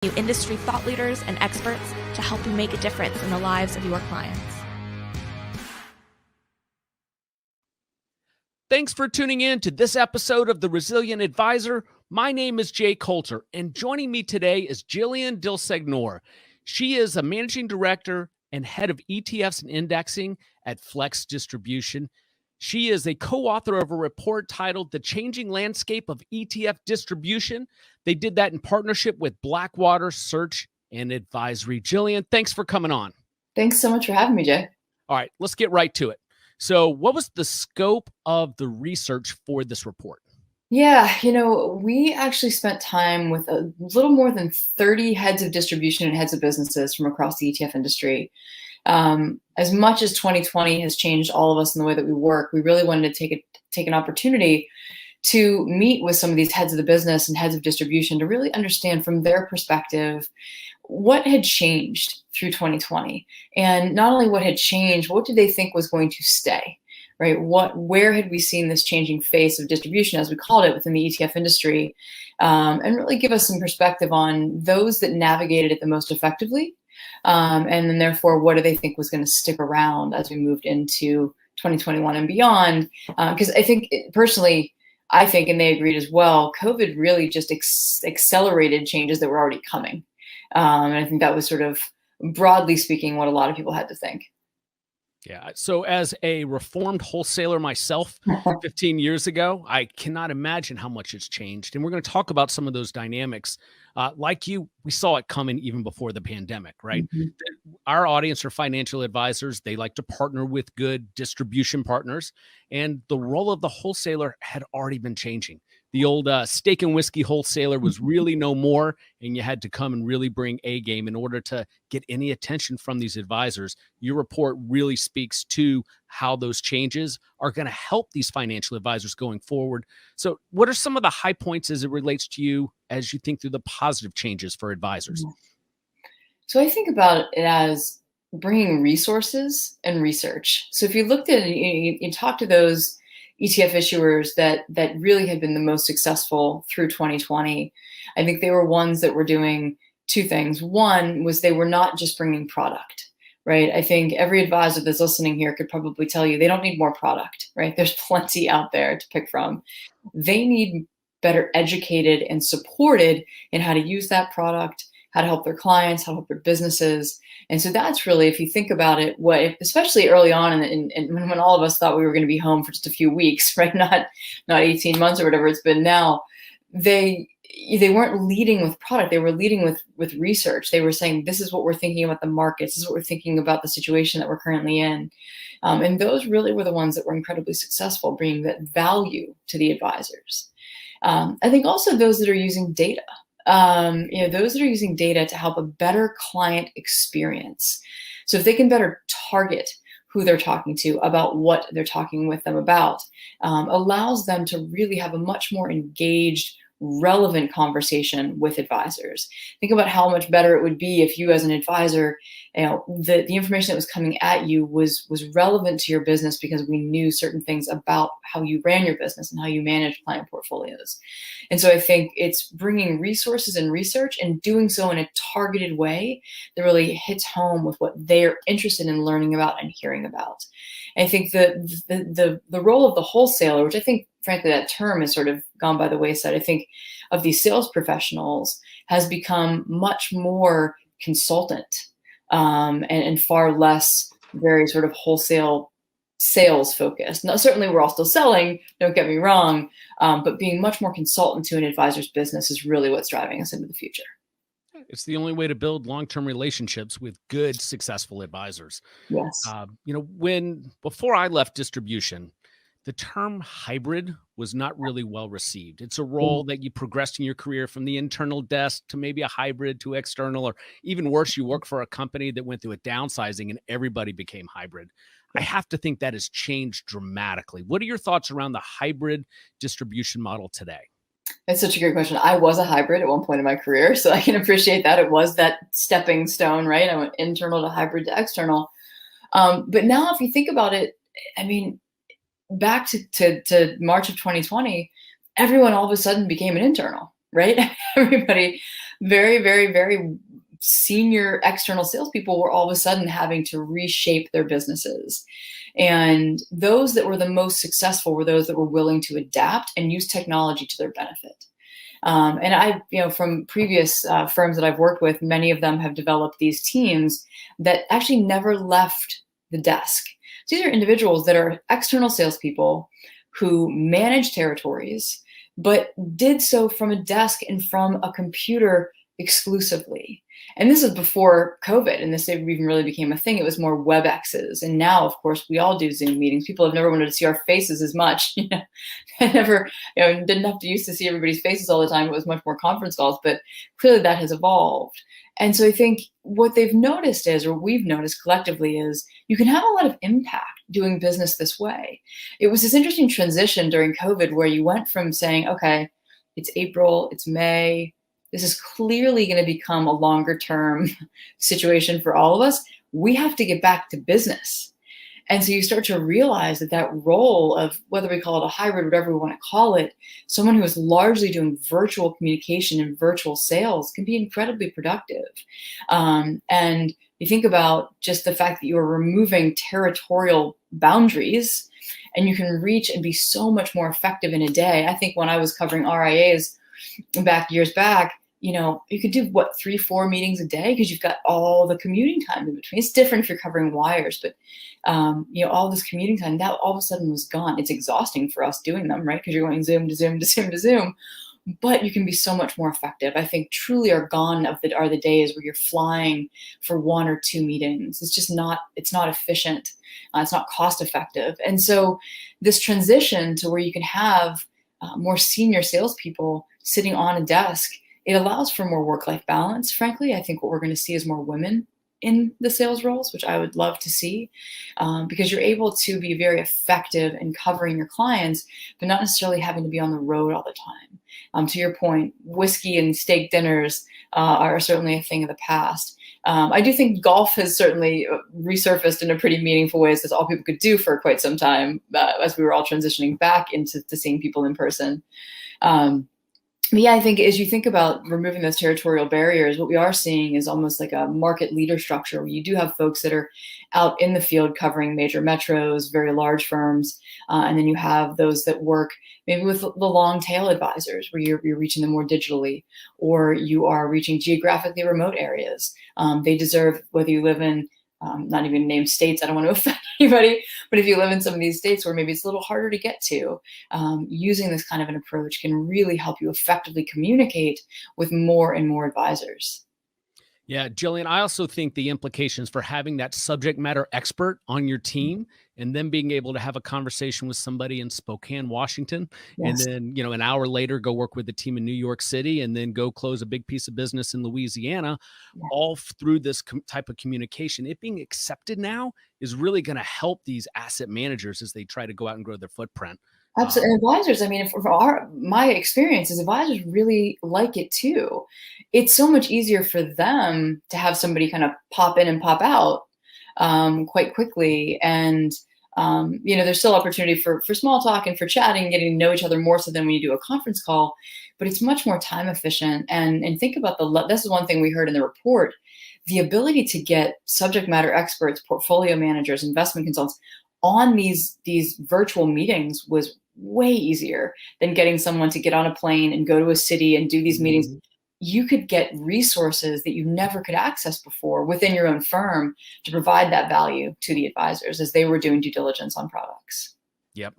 you industry thought leaders and experts to help you make a difference in the lives of your clients. Thanks for tuning in to this episode of The Resilient Advisor. My name is Jay Coulter, and joining me today is Jillian DelSignore. She is a managing director and head of ETFs and indexing at Flex Distribution. She is a co-author of a report titled The Changing Landscape of ETF Distribution. They did that in partnership with Blackwater Search and Advisory. Jillian, thanks for coming on. Thanks so much for having me, Jay. All right, let's get right to it. So what was the scope of the research for this report? Yeah, we actually spent time with a little more than 30 heads of distribution and heads of businesses from across the ETF industry. As much as 2020 has changed all of us in the way that we work, we really wanted to take an opportunity to meet with some of these heads of the business and heads of distribution to really understand from their perspective what had changed through 2020. And not only what had changed, what did they think was going to stay, right? Where had we seen this changing face of distribution, as we called it, within the ETF industry, and really give us some perspective on those that navigated it the most effectively. And then therefore, what do they think was going to stick around as we moved into 2021 and beyond? Because I think, personally, and they agreed as well, COVID really just accelerated changes that were already coming. And I think that was sort of, broadly speaking, what a lot of people had to think. Yeah. So as a reformed wholesaler myself 15 years ago, I cannot imagine how much it's changed. And we're going to talk about some of those dynamics. Like you, we saw it coming even before the pandemic, right? Mm-hmm. Our audience are financial advisors. They like to partner with good distribution partners. And the role of the wholesaler had already been changing. The old steak and whiskey wholesaler was really no more, and you had to come and really bring A game in order to get any attention from these advisors. Your report really speaks to how those changes are going to help these financial advisors going forward. So what are some of the high points as it relates to you as you think through the positive changes for advisors? So I think about it as bringing resources and research. So if you looked at it, you talk to those ETF issuers that really had been the most successful through 2020. I think they were ones that were doing two things. One was they were not just bringing product, right? I think every advisor that's listening here could probably tell you they don't need more product, right? There's plenty out there to pick from. They need better educated and supported in how to use that product, how to help their clients, how to help their businesses. And so that's really, if you think about it, especially early on and when all of us thought we were going to be home for just a few weeks, right? Not 18 months or whatever it's been now, they weren't leading with product. They were leading with research. They were saying, this is what we're thinking about the markets. This is what we're thinking about the situation that we're currently in. And those really were the ones that were incredibly successful, bringing that value to the advisors. I think also those that are using data. Those that are using data to help a better client experience. So if they can better target who they're talking to about what they're talking with them about, allows them to really have a much more engaged, relevant conversation with advisors. Think about how much better it would be if you as an advisor, the information that was coming at you was relevant to your business because we knew certain things about how you ran your business and how you manage client portfolios. And so I think it's bringing resources and research and doing so in a targeted way that really hits home with what they're interested in learning about and hearing about. And I think the role of the wholesaler, which I think, frankly, that term has sort of gone by the wayside, I think of these sales professionals has become much more consultant and far less very sort of wholesale sales focused. Now, certainly we're all still selling, don't get me wrong, but being much more consultant to an advisor's business is really what's driving us into the future. It's the only way to build long-term relationships with good, successful advisors. Yes. Before I left distribution, the term hybrid was not really well received. It's a role that you progressed in your career from the internal desk to maybe a hybrid to external, or even worse, you work for a company that went through a downsizing and everybody became hybrid. I have to think that has changed dramatically. What are your thoughts around the hybrid distribution model today? That's such a great question. I was a hybrid at one point in my career, so I can appreciate that. It was that stepping stone, right? I went internal to hybrid to external. But now if you think about it, I mean, back to March of 2020, everyone all of a sudden became an internal, right? Everybody very, very, very senior external salespeople were all of a sudden having to reshape their businesses. And those that were the most successful were those that were willing to adapt and use technology to their benefit. And I, from previous firms that I've worked with, many of them have developed these teams that actually never left the desk. So these are individuals that are external salespeople who manage territories, but did so from a desk and from a computer exclusively. And this is before COVID, and this even really became a thing. It was more WebExes. And now, of course, we all do Zoom meetings. People have never wanted to see our faces as much. I never, didn't have to used to see everybody's faces all the time. It was much more conference calls, but clearly that has evolved. And so I think what they've noticed is, or we've noticed collectively, is you can have a lot of impact doing business this way. It was this interesting transition during COVID where you went from saying, okay, it's April, it's May, this is clearly going to become a longer term situation for all of us. We have to get back to business. And so you start to realize that role of, whether we call it a hybrid, whatever we want to call it, someone who is largely doing virtual communication and virtual sales can be incredibly productive. And you think about just the fact that you are removing territorial boundaries and you can reach and be so much more effective in a day. I think when I was covering RIAs years back, you could do 3-4 meetings a day because you've got all the commuting time in between. It's different if you're covering wires, but all this commuting time, that all of a sudden was gone. It's exhausting for us doing them, right? Because you're going Zoom to Zoom to Zoom to Zoom, but you can be so much more effective. I think truly are the days where you're flying for 1 or 2 meetings. It's not efficient. It's not cost effective. And so this transition to where you can have more senior salespeople sitting on a desk, it allows for more work-life balance. Frankly, I think what we're going to see is more women in the sales roles, which I would love to see, because you're able to be very effective in covering your clients, but not necessarily having to be on the road all the time. To your point, whiskey and steak dinners are certainly a thing of the past. I do think golf has certainly resurfaced in a pretty meaningful way, as that's all people could do for quite some time, as we were all transitioning back into seeing people in person. But yeah, I think as you think about removing those territorial barriers, what we are seeing is almost like a market leader structure where you do have folks that are out in the field covering major metros, very large firms, and then you have those that work maybe with the long tail advisors where you're reaching them more digitally, or you are reaching geographically remote areas. They deserve, whether you live in not even name states, I don't want to offend anybody, but if you live in some of these states where maybe it's a little harder to get to, using this kind of an approach can really help you effectively communicate with more and more advisors. Yeah, Jillian, I also think the implications for having that subject matter expert on your team and then being able to have a conversation with somebody in Spokane, Washington, Yes. and then, an hour later, go work with the team in New York City and then go close a big piece of business in Louisiana, Yeah. all through this type of communication. It being accepted now is really going to help these asset managers as they try to go out and grow their footprint. Absolutely. And advisors, I mean, my experience is advisors really like it too. It's so much easier for them to have somebody kind of pop in and pop out quite quickly. And, there's still opportunity for small talk and for chatting, getting to know each other more so than when you do a conference call, but it's much more time efficient. And think about this is one thing we heard in the report, the ability to get subject matter experts, portfolio managers, investment consultants on these virtual meetings was way easier than getting someone to get on a plane and go to a city and do these meetings. You could get resources that you never could access before within your own firm to provide that value to the advisors as they were doing due diligence on products. Yep.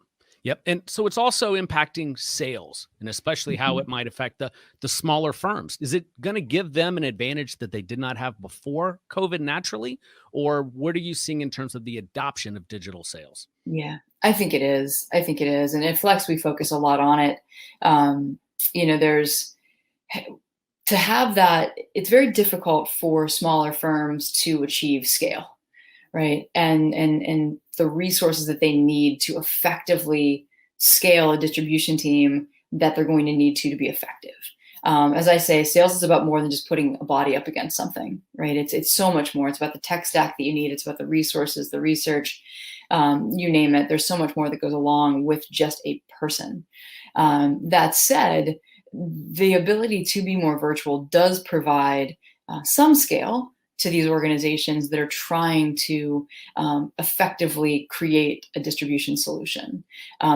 And so it's also impacting sales, and especially how it might affect the smaller firms. Is it going to give them an advantage that they did not have before COVID naturally? Or what are you seeing in terms of the adoption of digital sales? Yeah, I think it is. And at Flex, we focus a lot on it. There's to have that, it's very difficult for smaller firms to achieve scale, right? And the resources that they need to effectively scale a distribution team that they're going to need to be effective. As I say, sales is about more than just putting a body up against something, right? It's so much more. It's about the tech stack that you need. It's about the resources, the research, you name it. There's so much more that goes along with just a person. That said, the ability to be more virtual does provide some scale to these organizations that are trying to effectively create a distribution solution.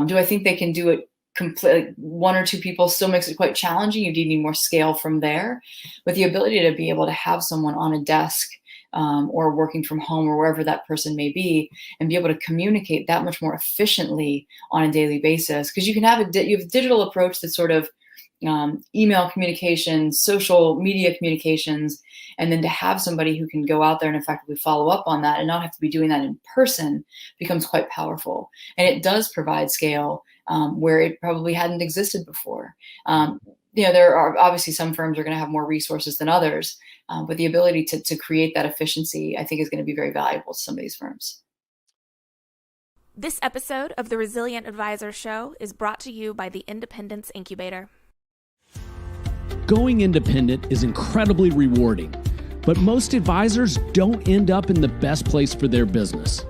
Do I think they can do it completely? One or two people still makes it quite challenging. You do need more scale from there, but the ability to be able to have someone on a desk or working from home or wherever that person may be, and be able to communicate that much more efficiently on a daily basis. Because you can have you have a digital approach that's sort of email communications, social media communications, and then to have somebody who can go out there and effectively follow up on that and not have to be doing that in person becomes quite powerful. And it does provide scale where it probably hadn't existed before. There are obviously some firms are going to have more resources than others, but the ability to create that efficiency, I think, is going to be very valuable to some of these firms. This episode of the Resilient Advisor Show is brought to you by the Independence Incubator. Going independent is incredibly rewarding, but most advisors don't end up in the best place for their business.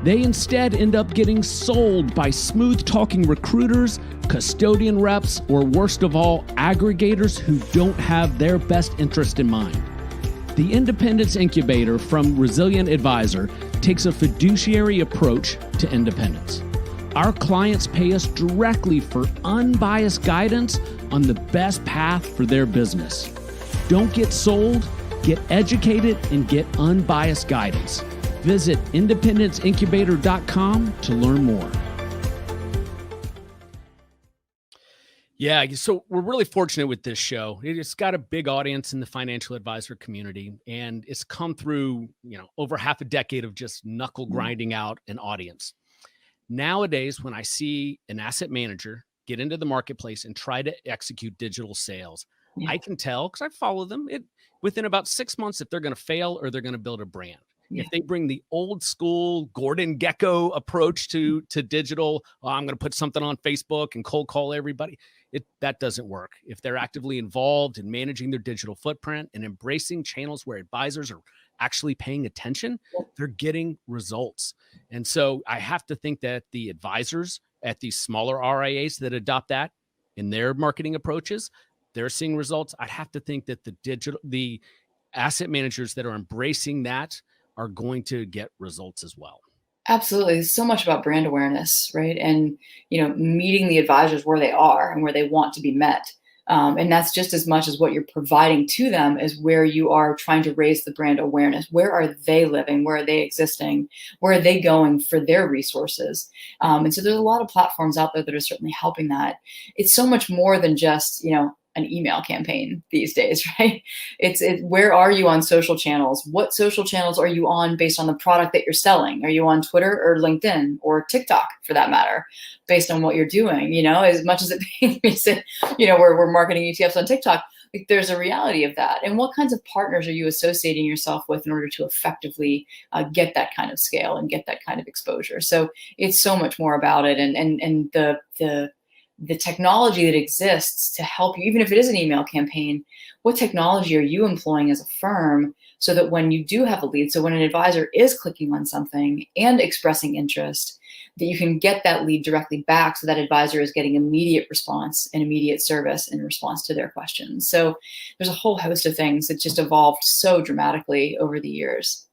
They instead end up getting sold by smooth-talking recruiters, custodian reps, or worst of all, aggregators who don't have their best interest in mind. The Independence Incubator from Resilient Advisor takes a fiduciary approach to independence. Our clients pay us directly for unbiased guidance on the best path for their business. Don't get sold, get educated, and get unbiased guidance. Visit independenceincubator.com to learn more. Yeah, so we're really fortunate with this show. It's got a big audience in the financial advisor community, and it's come through, over half a decade of just knuckle grinding out an audience. Nowadays, when I see an asset manager get into the marketplace and try to execute digital sales, I can tell, because I follow them, within about 6 months if they're going to fail or they're going to build a brand. If they bring the old school Gordon Gekko approach to digital, I'm going to put something on Facebook and cold call everybody, that doesn't work. If they're actively involved in managing their digital footprint and embracing channels where advisors are actually paying attention, they're getting results. And so I have to think that the advisors at these smaller RIAs that adopt that in their marketing approaches, they're seeing results. I'd have to think that the asset managers that are embracing that are going to get results as well. Absolutely. There's so much about brand awareness, right? And, meeting the advisors where they are and where they want to be met. And that's just as much as what you're providing to them as where you are trying to raise the brand awareness. Where are they living? Where are they existing? Where are they going for their resources? And so there's a lot of platforms out there that are certainly helping that. It's so much more than just, an email campaign these days, right? It's where are you on social channels? What social channels are you on based on the product that you're selling? Are you on Twitter or LinkedIn or TikTok for that matter, based on what you're doing? As much as it makes it, we're marketing ETFs on TikTok, like there's a reality of that. And what kinds of partners are you associating yourself with in order to effectively get that kind of scale and get that kind of exposure? So it's so much more about it, and the technology that exists to help you, even if it is an email campaign, what technology are you employing as a firm so that when you do have a lead, so when an advisor is clicking on something and expressing interest, that you can get that lead directly back so that advisor is getting immediate response and immediate service in response to their questions. So there's a whole host of things that just evolved so dramatically over the years.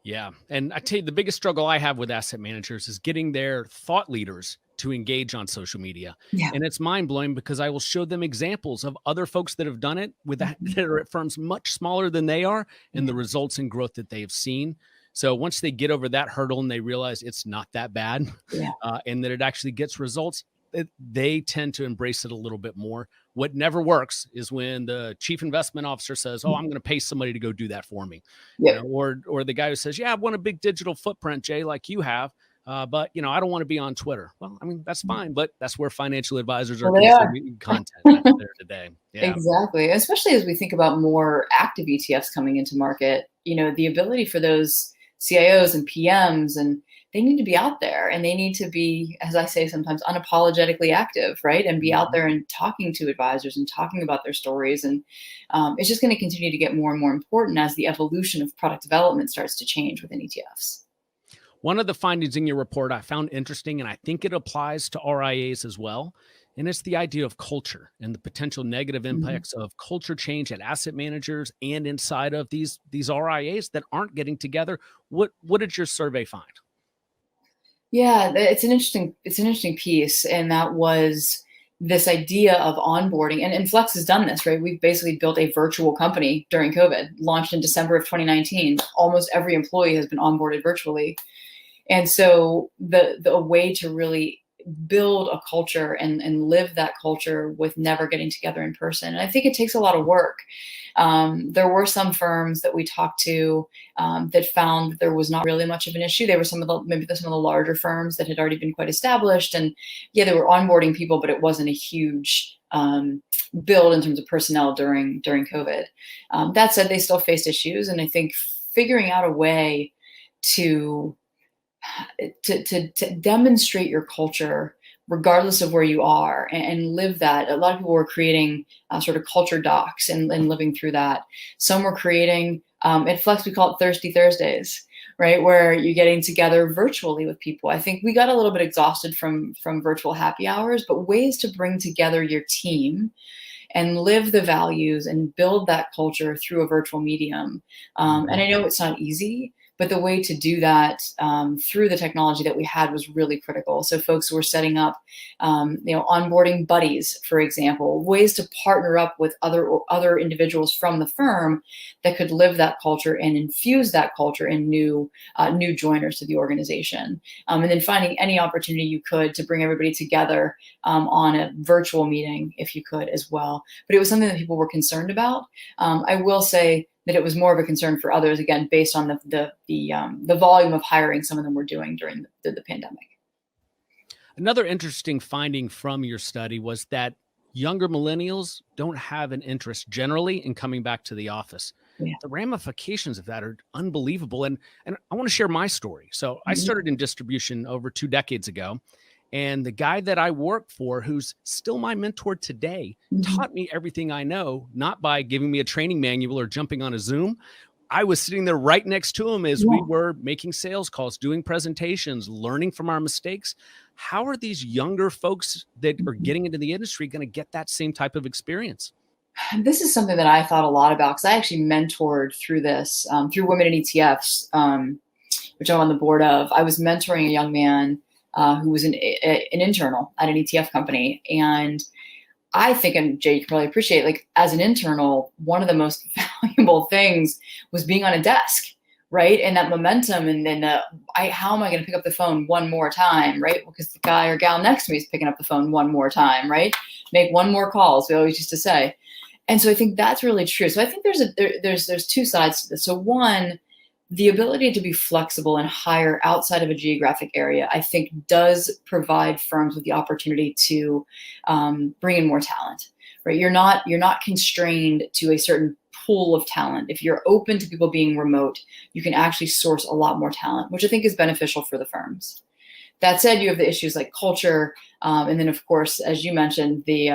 Yeah. And I tell you, the biggest struggle I have with asset managers is getting their thought leaders to engage on social media. Yeah. And it's mind blowing because I will show them examples of other folks that have done it that are at firms much smaller than they are and the results and growth that they have seen. So once they get over that hurdle and they realize it's not that bad and that it actually gets results, they tend to embrace it a little bit more. What never works is when the chief investment officer says, I'm going to pay somebody to go do that for me. Or the guy who says, I want a big digital footprint, Jay, like you have. But, I don't want to be on Twitter. Well, that's fine, but that's where financial advisors are consuming content there today. Yeah. Exactly. Especially as we think about more active ETFs coming into market, the ability for those CIOs and PMs, and they need to be out there and they need to be, as I say, sometimes unapologetically active, right? And be out there and talking to advisors and talking about their stories. And it's just going to continue to get more and more important as the evolution of product development starts to change within ETFs. One of the findings in your report I found interesting, and I think it applies to RIAs as well, And it's the idea of culture and the potential negative Mhm. impacts of culture change at asset managers and inside of these RIAs that aren't getting together. What did your survey find? Yeah, it's an interesting piece, and that was this idea of onboarding. And Flex has done this, right? We've basically built a virtual company during COVID, launched in December of 2019. Almost every employee has been onboarded virtually. And so the way to really build a culture and live that culture with never getting together in person. And I think it takes a lot of work. There were some firms that we talked to that found that there was not really much of an issue. They were some of some of the larger firms that had already been quite established, and yeah, they were onboarding people, but it wasn't a huge build in terms of personnel during COVID. That said, they still faced issues, and I think figuring out a way to to demonstrate your culture regardless of where you are, and live that. A lot of people were creating sort of culture docs and living through that. Some were creating at Flex, we call it Thirsty Thursdays, right, where you're getting together virtually with people. I think we got a little bit exhausted from virtual happy hours, but ways to bring together your team and live the values and build that culture through a virtual medium. And I know it's not easy, but the way to do that through the technology that we had was really critical. So folks were setting up, onboarding buddies, for example, ways to partner up with other individuals from the firm that could live that culture and infuse that culture in new joiners to the organization. And then finding any opportunity you could to bring everybody together on a virtual meeting, if you could as well. But it was something that people were concerned about. I will say that it was more of a concern for others, again, based on the volume of hiring some of them were doing during the pandemic. Another interesting finding from your study was that younger millennials don't have an interest generally in coming back to the office. Yeah. The ramifications of that are unbelievable. And I want to share my story. So I Mhm. started in distribution over 2 decades ago. And the guy that I work for, who's still my mentor today, Mhm. taught me everything I know, not by giving me a training manual or jumping on a Zoom. I was sitting there right next to him as we Yeah. were making sales calls, doing presentations, learning from our mistakes. How are these younger folks that are Mhm. getting into the industry going to get that same type of experience? This is something that I thought a lot about because I actually mentored through this, through Women in ETFs, which I'm on the board of. I was mentoring a young man who was an internal at an ETF company. And I think, and Jay, you can probably appreciate, like as an internal, one of the most valuable things was being on a desk, right? And that momentum, and then how am I going to pick up the phone one more time, right? Because the guy or gal next to me is picking up the phone one more time, right? Make one more call, as we always used to say. And so I think that's really true. So I think there's two sides to this. So one, the ability to be flexible and hire outside of a geographic area, I think, does provide firms with the opportunity to bring in more talent. Right? You're not constrained to a certain pool of talent. If you're open to people being remote, you can actually source a lot more talent, which I think is beneficial for the firms. That said, you have the issues like culture, and then of course, as you mentioned, the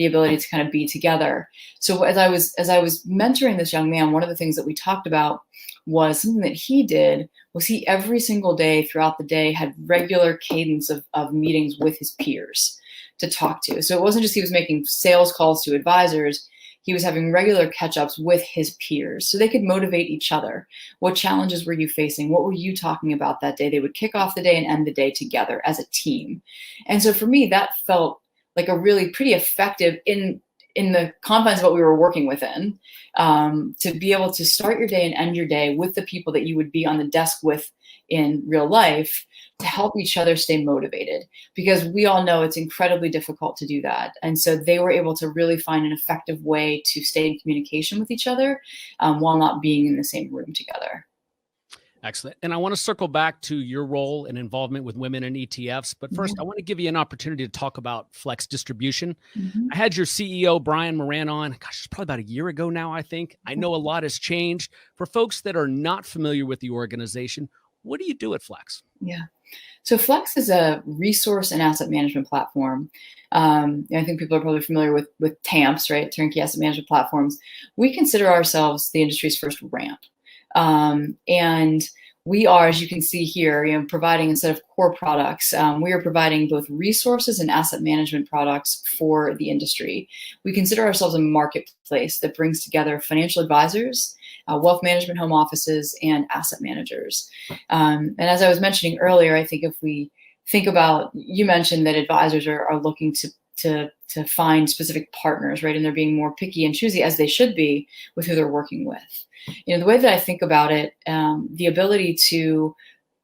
ability to kind of be together. So as I was mentoring this young man, one of the things that we talked about was something that he did was he every single day throughout the day had regular cadence of meetings with his peers to talk to. So it wasn't just he was making sales calls to advisors. He was having regular catch-ups with his peers so they could motivate each other. What challenges were you facing? What were you talking about that day? They would kick off the day and end the day together as a team. And so for me, that felt like a really pretty effective in the confines of what we were working within, to be able to start your day and end your day with the people that you would be on the desk with in real life, to help each other stay motivated, because we all know it's incredibly difficult to do that. And so they were able to really find an effective way to stay in communication with each other while not being in the same room together. Excellent. And I want to circle back to your role and involvement with women in ETFs. But first, I Yeah. want to give you an opportunity to talk about Flex distribution. Mhm. I had your CEO, Brian Moran, on. Gosh, it's probably about a year ago now, I think. I know a lot has changed. For folks that are not familiar with the organization, what do you do at Flex? Yeah. So Flex is a resource and asset management platform. I think people are probably familiar with TAMPs, right? Turnkey asset management platforms. We consider ourselves the industry's first ramp. And we are, as you can see here, providing a set of core products. We are providing both resources and asset management products for the industry. We consider ourselves a marketplace that brings together financial advisors, wealth management home offices, and asset managers. And as I was mentioning earlier, I think if we think about, you mentioned that advisors are looking to find specific partners, right? And they're being more picky and choosy, as they should be, with who they're working with. The way that I think about it, the ability to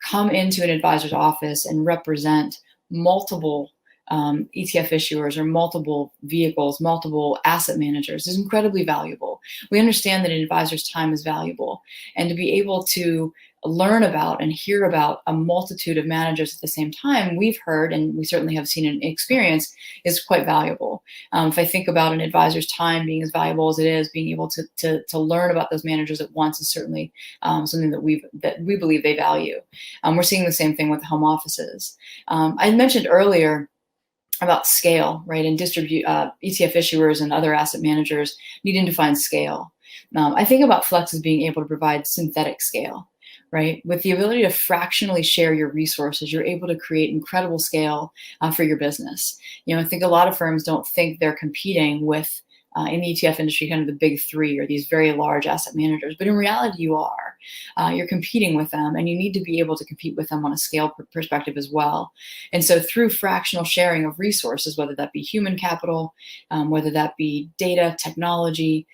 come into an advisor's office and represent multiple ETF issuers or multiple vehicles, multiple asset managers is incredibly valuable. We understand that an advisor's time is valuable, and to be able to learn about and hear about a multitude of managers at the same time, we've heard, and we certainly have seen and experienced, is quite valuable. If I think about an advisor's time being as valuable as it is, being able to learn about those managers at once is certainly something that we believe they value. We're seeing the same thing with home offices. I mentioned earlier about scale, right? And ETF issuers and other asset managers needing to find scale. I think about Flex as being able to provide synthetic scale, right? With the ability to fractionally share your resources, you're able to create incredible scale for your business. I think a lot of firms don't think they're competing with, in the ETF industry, kind of the big three or these very large asset managers. But in reality, you are. You're competing with them, and you need to be able to compete with them on a scale perspective as well. And so through fractional sharing of resources, whether that be human capital, whether that be data, technology,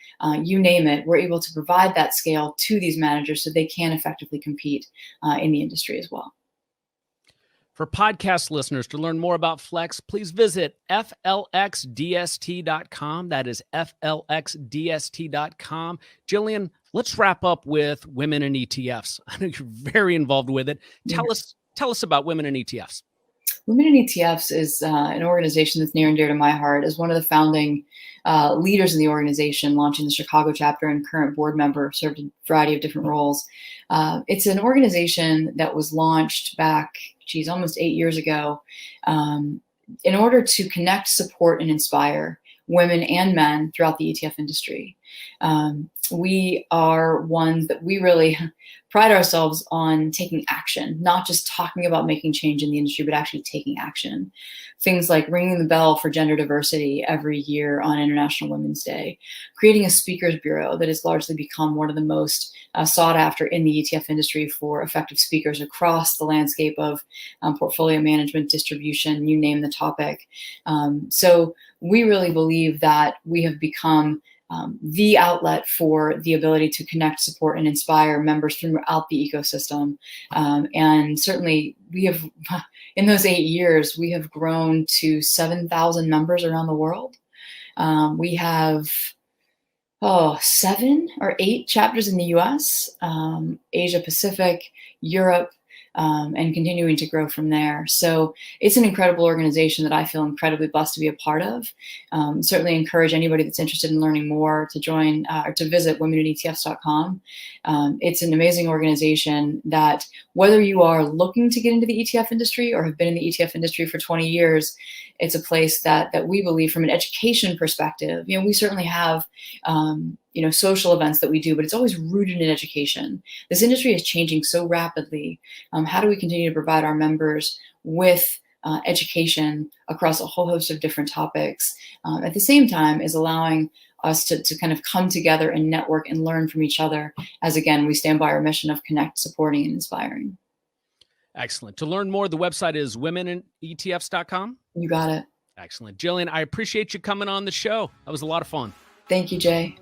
you name it, we're able to provide that scale to these managers so they can effectively compete in the industry as well. For podcast listeners, to learn more about Flex, please visit flxdst.com. That is flxdst.com. Jillian, let's wrap up with women in ETFs. I know you're very involved with it. Tell us about women in ETFs. Women in ETFs is an organization that's near and dear to my heart. As one of the founding leaders in the organization, launching the Chicago chapter and current board member, served a variety of different roles. It's an organization that was launched back, almost 8 years ago, in order to connect, support, and inspire women and men throughout the ETF industry. We are ones that we really pride ourselves on taking action, not just talking about making change in the industry, but actually taking action. Things like ringing the bell for gender diversity every year on International Women's Day, creating a speakers bureau that has largely become one of the most sought after in the ETF industry for effective speakers across the landscape of portfolio management, distribution, you name the topic. So we really believe that we have become the outlet for the ability to connect, support, and inspire members throughout the ecosystem. And certainly we have, in those 8 years, we have grown to 7,000 members around the world. We have 7 or 8 chapters in the US, Asia Pacific, Europe, and continuing to grow from there. So it's an incredible organization that I feel incredibly blessed to be a part of. Certainly encourage anybody that's interested in learning more to join or to visit womeninetfs.com. It's an amazing organization that, whether you are looking to get into the ETF industry or have been in the ETF industry for 20 years, it's a place that we believe, from an education perspective, we certainly have social events that we do, but it's always rooted in education. This industry is changing so rapidly. How do we continue to provide our members with education across a whole host of different topics, at the same time as allowing us to kind of come together and network and learn from each other, as, again, we stand by our mission of connect, supporting, and inspiring. Excellent. To learn more, the website is womeninetfs.com. You got it. Excellent. Jillian, I appreciate you coming on the show. That was a lot of fun. Thank you, Jay.